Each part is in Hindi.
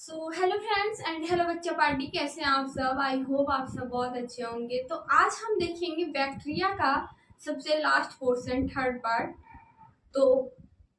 हेलो फ्रेंड्स एंड हेलो बच्चा पार्टी, कैसे हैं आप सब। आई होप आप सब बहुत अच्छे होंगे। तो आज हम देखेंगे बैक्टीरिया का सबसे लास्ट पोर्शन, थर्ड पार्ट। तो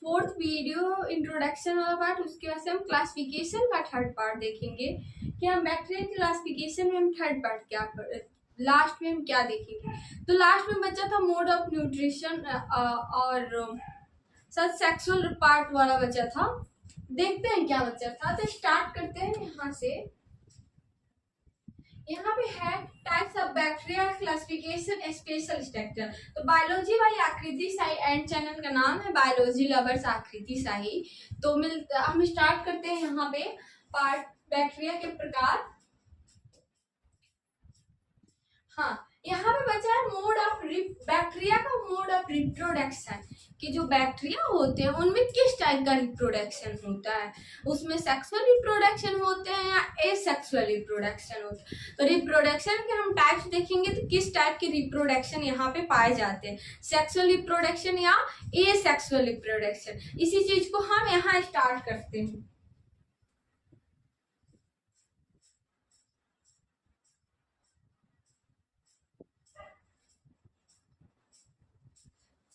फोर्थ वीडियो इंट्रोडक्शन वाला पार्ट, उसके बाद से हम क्लासिफिकेशन का थर्ड पार्ट देखेंगे कि हम बैक्टीरिया की क्लासिफिकेशन में हम थर्ड पार्ट क्या कर, लास्ट में हम क्या देखेंगे। तो लास्ट में बचा था मोड ऑफ न्यूट्रिशन और सच सेक्सुअल पार्ट वाला बचा था। देखते हैं क्या बचा था। तो स्टार्ट करते हैं यहाँ से। यहाँ पे है types of bacteria classification special structure. तो बायोलॉजी बाई आकृति शाही, एंड चैनल का नाम है बायोलॉजी लवर्स आकृति शाही। तो हम स्टार्ट करते हैं यहाँ पे पार्ट बैक्टीरिया के प्रकार। हाँ, यहाँ पे बचा है मोड ऑफ बैक्टीरिया का मोड ऑफ रिप्रोडक्शन, कि जो बैक्टीरिया होते हैं उनमें किस टाइप का रिप्रोडक्शन होता है। उसमें सेक्सुअल रिप्रोडक्शन होते हैं या एसेक्सुअल रिप्रोडक्शन होते हैं। तो रिप्रोडक्शन के हम टाइप्स देखेंगे तो किस टाइप के रिप्रोडक्शन यहाँ पे पाए जाते हैं, सेक्सुअल रिप्रोडक्शन या एसेक्सुअल रिप्रोडक्शन। इसी चीज को हम यहाँ स्टार्ट करते हैं।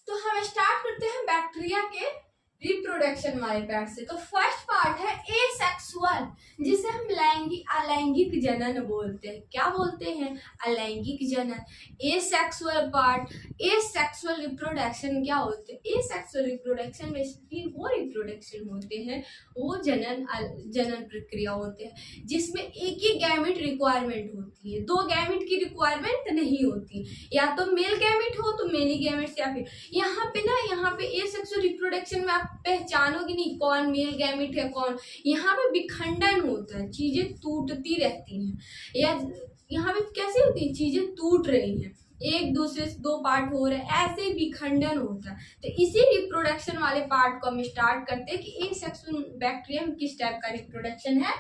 तो हम स्टार्ट करते हैं बैक्टीरिया के रिप्रोडक्शन वाले पार्ट से। तो फर्स्ट पार्ट है एसेक्सुअल, जिसे हम अलैंगिक जनन बोलते हैं। क्या बोलते हैं? अलैंगिक जनन। एसेक्सुअल पार्ट, एसेक्सुअल रिप्रोडक्शन क्या होते हैं? एसेक्सुअल रिप्रोडक्शन बेसिकली वो रिप्रोडक्शन होते हैं, वो जनन प्रक्रिया होते हैं जिसमें एक ही गैमेट रिक्वायरमेंट होती है, दो गैमेट की रिक्वायरमेंट नहीं होती। या तो मेल गैमेट हो तो मेल गैमेट, या फिर यहाँ पे एसेक्सुअल रिप्रोडक्शन में आप पहचानोगे नहीं कौन मेल गैमेट है कौन। यहाँ पे विखंडन होता है, चीजें टूटती रहती हैं। या यहाँ पे कैसे होती है, चीजें टूट रही हैं, एक दूसरे से दो पार्ट हो रहे हैं, ऐसे विखंडन होता है। तो इसी रिप्रोडक्शन वाले पार्ट को हम स्टार्ट करते हैं कि एसेक्सुअल बैक्टीरिया में किस टाइप का रिप्रोडक्शन है,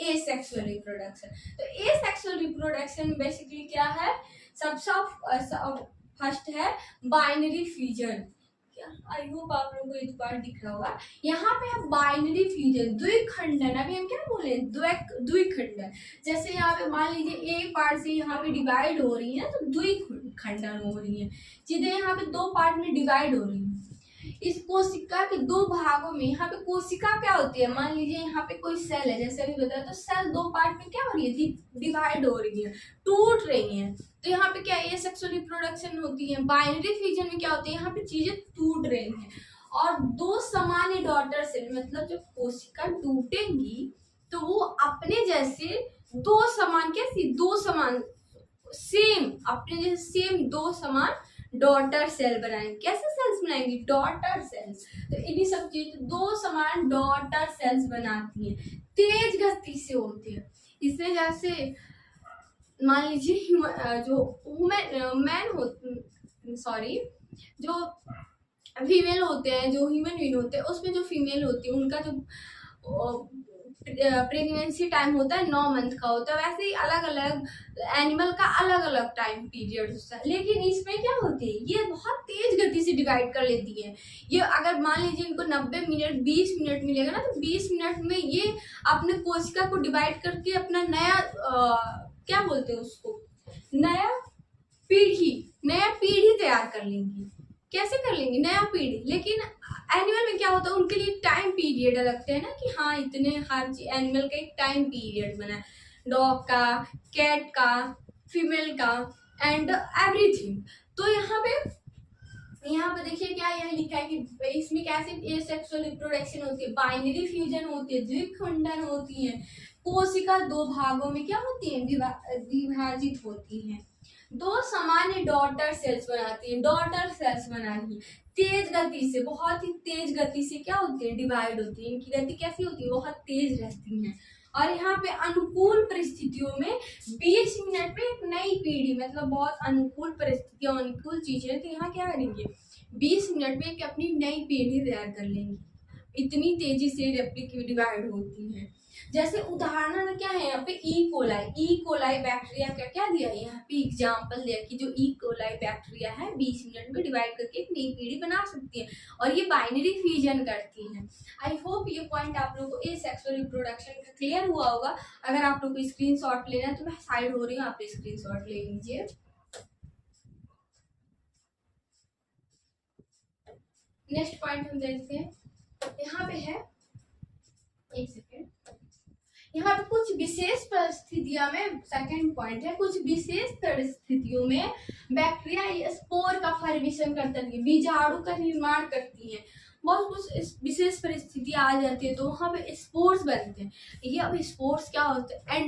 एसेक्सुअल रिप्रोडक्शन। तो एसेक्सुअल रिप्रोडक्शन बेसिकली क्या है? सबसे फर्स्ट है बाइनरी फ्यूजन। आई होप आप लोगों को इस बार दिख रहा होगा। यहाँ पे है बाइनरी फ्यूजन, द्विखंडन। अभी हम क्या बोले, द्विखंडन। जैसे यहाँ पे मान लीजिए एक पार्ट से यहाँ पे डिवाइड हो रही है तो द्विखंडन हो रही है, चीजें यहाँ पे दो पार्ट में डिवाइड हो रही है। इस कोशिका के दो भागों में, यहाँ पे कोशिका क्या होती है, मान लीजिए यहाँ पे कोई सेल है, जैसे अभी बताया, तो सेल दो पार्ट में क्या हो रही है, डिवाइड हो रही है, टूट रही है। तो यहाँ पे क्या एसेक्सुअल रिप्रोडक्शन होती है। बाइनरी फ्यूजन में क्या होती है, यहाँ पे चीजें टूट रही हैं और दो समान डॉटर सेल, मतलब जब कोशिका टूटेंगी तो वो अपने जैसे दो समान, कैसी दो समान, सेम अपने जैसे सेम दो समान डॉटर सेल बनाएंगे। कैसे सेल्स बनाएंगे? Daughter cells. तो इन्हीं सब चीज दो समान डॉटर सेल्स बनाती हैं, तेज गति से होती है। इसमें जैसे मान लीजिए जो मैन हो, सॉरी, जो फीमेल होते हैं, जो ह्यूमन बीइंग होते हैं, उसमें जो फीमेल होती है उनका जो प्रेगनेंसी टाइम होता है 9 मंथ का होता है। वैसे ही अलग अलग एनिमल का अलग अलग टाइम पीरियड होता है, लेकिन इसमें क्या होती है, ये बहुत तेज गति से डिवाइड कर लेती है। ये अगर मान लीजिए इनको 90 मिनट 20 मिनट मिलेगा ना, तो 20 मिनट में ये अपने कोशिका को डिवाइड करके अपना नया क्या बोलते हैं उसको, नया नया पीढ़ी तैयार कर लेंगी। कैसे कर लेंगी? नया पीढ़ी। लेकिन एनिमल में क्या होता है, उनके लिए टाइम पीरियड लगते हैं ना, कि हाँ इतने, हर एनिमल का एक टाइम पीरियड बना है, डॉग का, कैट का, फीमेल का एंड एवरीथिंग। तो यहाँ पे देखिए क्या यहाँ लिखा है कि इसमें कैसे एसेक्सुअल रिप्रोडक्शन होती है, बाइनरी फ्यूजन होती है, द्विखंडन होती है, कोशिका दो भागों में क्या होती है, विभाजित होती है, दो सामान्य डॉटर सेल्स बनाती है, डॉटर सेल्स बनाती है, तेज गति से, बहुत ही तेज गति से क्या होती है, डिवाइड होती है। इनकी गति कैसी होती है, बहुत तेज रहती है। और यहाँ पे अनुकूल परिस्थितियों में 20 मिनट में एक नई पीढ़ी, मतलब बहुत अनुकूल परिस्थितियां, अनुकूल चीजें, तो यहाँ क्या करेंगे, 20 मिनट में एक अपनी नई पीढ़ी तैयार कर लेंगे, इतनी तेजी से डिवाइड होती है। जैसे उदाहरण क्या है यहाँ पे ई कोलाई बैक्टीरिया का क्या दिया है यहाँ पे एग्जांपल दिया कि जो ई कोलाई बैक्टीरिया है 20 मिनट में डिवाइड करके एक नई पीढ़ी बना सकती है और ये बाइनरी फ्यूजन करती है। आई होप ये पॉइंट आप लोगों को एसेक्सुअल रिप्रोडक्शन का क्लियर हुआ होगा। अगर आप लोग को स्क्रीनशॉट लेना है तो मैं साइड हो रही हूँ, आप स्क्रीनशॉट ले लीजिए। नेक्स्ट पॉइंट हम देखते हैं, यहाँ पे है, एक सेकेंड, यहाँ पे कुछ विशेष परिस्थितियों में, सेकंड पॉइंट है, कुछ विशेष परिस्थितियों में बैक्टीरिया स्पोर का फॉर्मेशन करता है, बीजाणु का निर्माण करती है। बहुत कुछ विशेष परिस्थिति आ जाती है तो वहाँ पे स्पोर्स बनते हैं। ये अब स्पोर्स क्या होते हैं,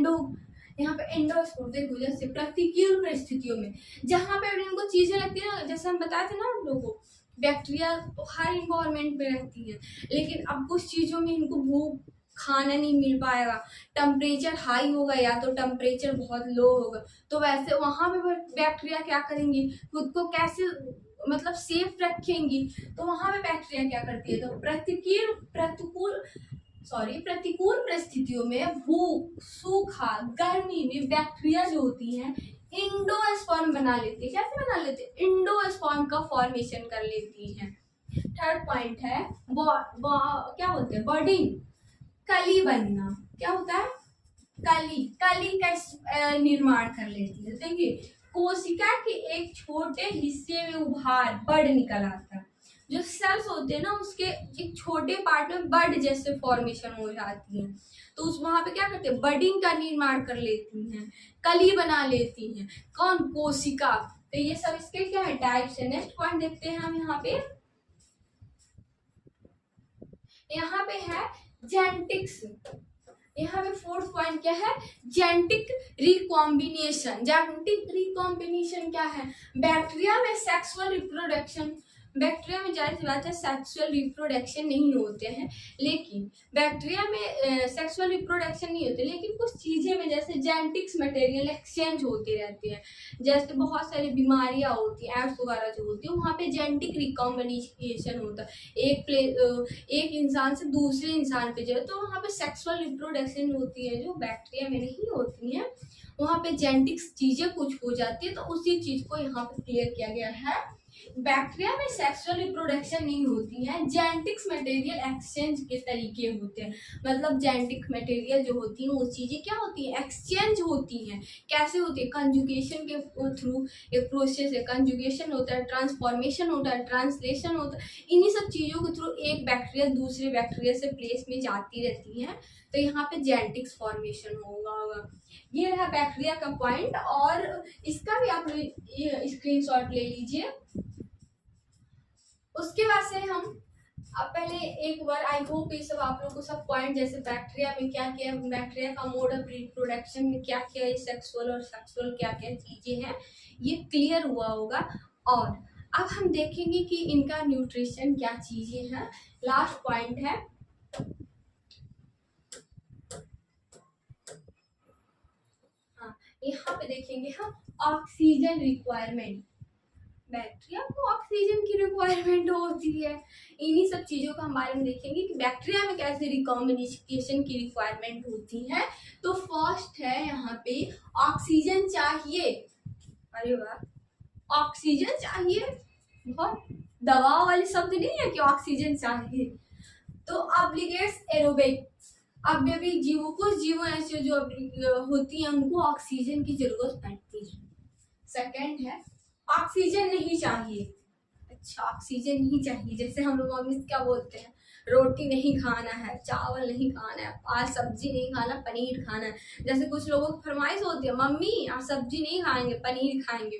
यहाँ पे एंडोस्पोर देखो, जैसे प्रतिकूल परिस्थितियों में जहाँ पे इनको चीजें लगती है ना, जैसे हम बताए थे ना आप लोगों को, बैक्टीरिया तो हर इन्वायरमेंट में रहती है, लेकिन अब कुछ चीजों में इनको भूख खाना नहीं मिल पाएगा, टेम्परेचर हाई होगा या तो टेम्परेचर बहुत लो होगा, तो वैसे वहां पे बैक्टीरिया क्या करेंगी, खुद को कैसे मतलब सेफ रखेंगी, तो वहां पे बैक्टीरिया क्या करती है, तो प्रतिकूल परिस्थितियों में भूख, सूखा, गर्मी में बैक्टीरिया जो होती हैं इंडोस्पर्म बना लेती है। कैसे बना लेते हैं, इंडोस्पर्म का फॉर्मेशन कर लेती हैं। थर्ड पॉइंट है क्या बोलते हैं, बर्डिंग, कली बनना। क्या होता है, कली का निर्माण कर लेती है। देखिए कोशिका के एक छोटे हिस्से में उभार बड निकल आता है, जो सेल्स होते हैं ना उसके एक छोटे पार्ट में बड जैसे फॉर्मेशन हो जाती है, तो उस वहां पे क्या करते हैं, बडिंग का निर्माण कर लेती हैं, कली बना लेती हैं। कौन, कोशिका। तो ये सब इसके क्या है, टाइप्स है। नेक्स्ट पॉइंट देखते हैं हम, यहाँ पे है जेनेटिक्स। यहाँ पे फोर्थ पॉइंट क्या है, जेनेटिक रिकॉम्बिनेशन। जेनेटिक रिकॉम्बिनेशन क्या है, बैक्टीरिया में सेक्सुअल रिप्रोडक्शन, बैक्टीरिया में जाहिर सी बात है सेक्सुअल रिप्रोडक्शन नहीं होते हैं, लेकिन बैक्टीरिया में सेक्सुअल रिप्रोडक्शन नहीं होते, लेकिन कुछ चीजें में जैसे जेनेटिक्स मटेरियल एक्सचेंज होती रहती है। जैसे बहुत सारी बीमारियां होती हैं, एड्स वगैरह जो होती है, वहाँ पे जेनेटिक रिकॉम्बिनेशन होता है एक इंसान से दूसरे इंसान पे जो है, तो वहाँ पे सेक्सुअल रिप्रोडक्शन होती है जो बैक्टीरिया में नहीं होती है। वहाँ पे जेनेटिक्स चीजें कुछ हो जाती है, तो उसी चीज को यहाँ पे क्लियर किया गया है। बैक्टीरिया में सेक्सुअल रिप्रोडक्शन नहीं होती है, जेनेटिक्स मटेरियल एक्सचेंज के तरीके होते हैं। मतलब जेनेटिक मटेरियल जो होती है वो चीजें क्या होती है, एक्सचेंज होती हैं। कैसे होती है, कंजुगेशन के थ्रू एक प्रोसेस है, कंजुगेशन होता है, ट्रांसफॉर्मेशन होता है, ट्रांसलेशन होता है। इन्हीं सब चीजों के थ्रू एक बैक्टीरिया दूसरे बैक्टीरिया से प्लेस में जाती रहती है, तो यहाँ पे जेनेटिक्स फॉर्मेशन होगा। ये रहा बैक्टीरिया का पॉइंट, और इसका भी आप स्क्रीनशॉट ले लीजिए। उसके बाद से हम अब पहले एक बार, आई होप ये सब आप लोग को सब पॉइंट, जैसे बैक्टीरिया में क्या क्या, बैक्टीरिया का मोड ऑफ रिप्रोडक्शन में क्या क्या है, सेक्सुअल और सेक्सुअल क्या क्या चीजें हैं, ये क्लियर हुआ होगा। और अब हम देखेंगे कि इनका न्यूट्रिशन क्या चीजें हैं। लास्ट पॉइंट है, हाँ यहाँ पे देखेंगे हम ऑक्सीजन रिक्वायरमेंट। बैक्टीरिया को ऑक्सीजन की रिक्वायरमेंट होती है। इन्हीं सब चीजों का हम बारे में देखेंगे कि बैक्टीरिया में कैसे रिकॉम्बिनेशन की रिक्वायरमेंट होती है। तो फर्स्ट है यहाँ पे ऑक्सीजन चाहिए। अरे वाह, ऑक्सीजन चाहिए, बहुत दवा वाले शब्द नहीं है कि ऑक्सीजन चाहिए। तो ऑब्लिगेट्स एरोबिक, अब भी जीवों, कुछ जीवों ऐसे जो होती हैं उनको ऑक्सीजन की जरूरत पड़ती है। सेकंड है ऑक्सीजन नहीं चाहिए। अच्छा, ऑक्सीजन नहीं चाहिए, जैसे हम लोग मम्मी क्या बोलते हैं, रोटी नहीं खाना है, चावल नहीं खाना है, आज सब्जी नहीं खाना, पनीर खाना है। जैसे कुछ लोगों की फरमाइश होती है, मम्मी आज सब्जी नहीं खाएंगे, पनीर खाएंगे,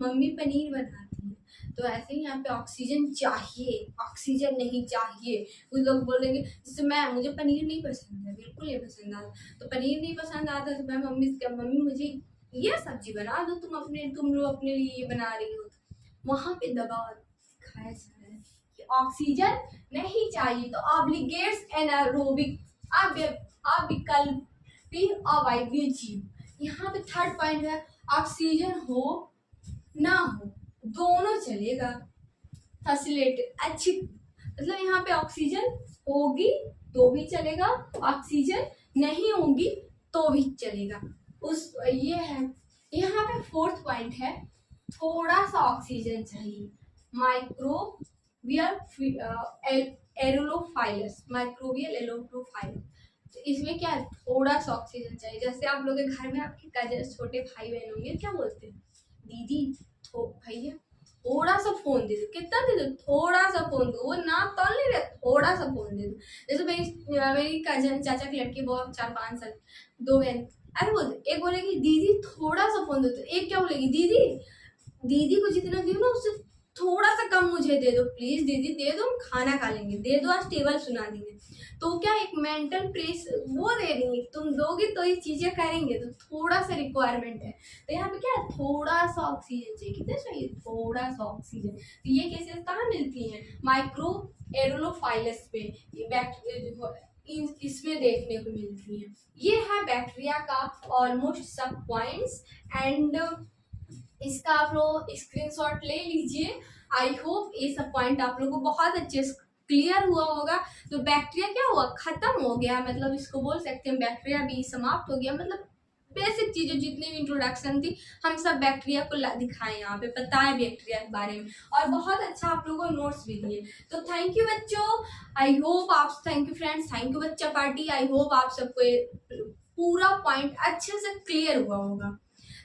मम्मी पनीर बनाती है। तो ऐसे ही यहाँ पे ऑक्सीजन चाहिए, ऑक्सीजन नहीं चाहिए। कुछ लोग बोलेंगे जैसे मुझे पनीर नहीं पसंद है, बिल्कुल नहीं पसंद आता, तो पनीर नहीं पसंद आता तो मैं मम्मी मुझे ये सब्जी बना दो, तुम लोग अपने लिए ये बना रही हो। वहां पे दबाव दिखाया जा रहा है कि ऑक्सीजन नहीं चाहिए। तो ऑब्लिगेट्स एनारोबिक, अविकल्पी अवायवीय जीव। यहाँ पे थर्ड पॉइंट है ऑक्सीजन हो ना हो दोनों चलेगा, फैसिलिटेट अच्छी, मतलब यहाँ पे ऑक्सीजन होगी तो भी चलेगा, ऑक्सीजन नहीं होंगी तो भी चलेगा। उस ये है। यहाँ पे फोर्थ पॉइंट है, थोड़ा सा ऑक्सीजन चाहिए। Microbial aerophilus, microbial aerophilus. तो इसमें क्या है, थोड़ा सा ऑक्सीजन चाहिए। जैसे आप लोग के घर में आपके कजन छोटे भाई बहन होंगे, क्या बोलते हैं, दीदी तो भैया थोड़ा सा फोन दे दो। कितना दे दो, थोड़ा सा फोन दो। वो ना तौल नहीं रहे, थोड़ा सा फोन दे दो। जैसे मेरी कजन चाचा की लड़की बहुत 4-5 साल, 2 बहन, अरे बोल एक बोलेगी दीदी थोड़ा सा फोन दो, तो एक क्या बोलेगी, दीदी दीदी को जितना दियो ना उससे थोड़ा सा कम मुझे दे दो प्लीज, दीदी दे दो हम खाना खा लेंगे, दे दो आज टेबल सुना देंगे। तो क्या एक मेंटल प्रेस वो दे देंगे, तुम दोगे तो ये चीजें करेंगे। तो थोड़ा सा रिक्वायरमेंट है। तो यहाँ पे क्या है, थोड़ा सा ऑक्सीजन चाहिए। कितना चाहिए, थोड़ा सा ऑक्सीजन। तो ये केसेस कहाँ मिलती हैं, माइक्रो एरोलोफाइलस पे, ये इसमें देखने को मिलती है। ये है बैक्टीरिया का ऑलमोस्ट सब पॉइंट्स। एंड इसका आप लोग स्क्रीनशॉट ले लीजिए। आई होप ये सब पॉइंट आप लोगों को बहुत अच्छे से क्लियर हुआ होगा। तो बैक्टीरिया क्या हुआ, खत्म हो गया, मतलब इसको बोल सकते हैं बैक्टीरिया भी समाप्त हो गया। मतलब बेसिक चीजें जितनी भी इंट्रोडक्शन थी हम सब बैक्टीरिया को दिखाए, यहाँ पे बताए बैक्टीरिया के बारे में, और बहुत अच्छा आप लोगों को नोट्स भी दिए। तो थैंक यू बच्चों, आई होप आप, thank you friends, thank you बच्चा पार्टी। आई होप आप सबको पूरा पॉइंट अच्छे से क्लियर हुआ होगा।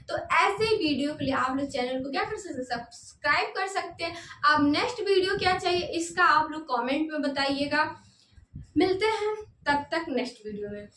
तो ऐसे वीडियो के लिए आप लोग चैनल को क्या कर सकते हैं, सब्सक्राइब कर सकते हैं। अब नेक्स्ट वीडियो क्या चाहिए इसका आप लोग कमेंट में बताइएगा। मिलते हैं तब तक नेक्स्ट वीडियो में।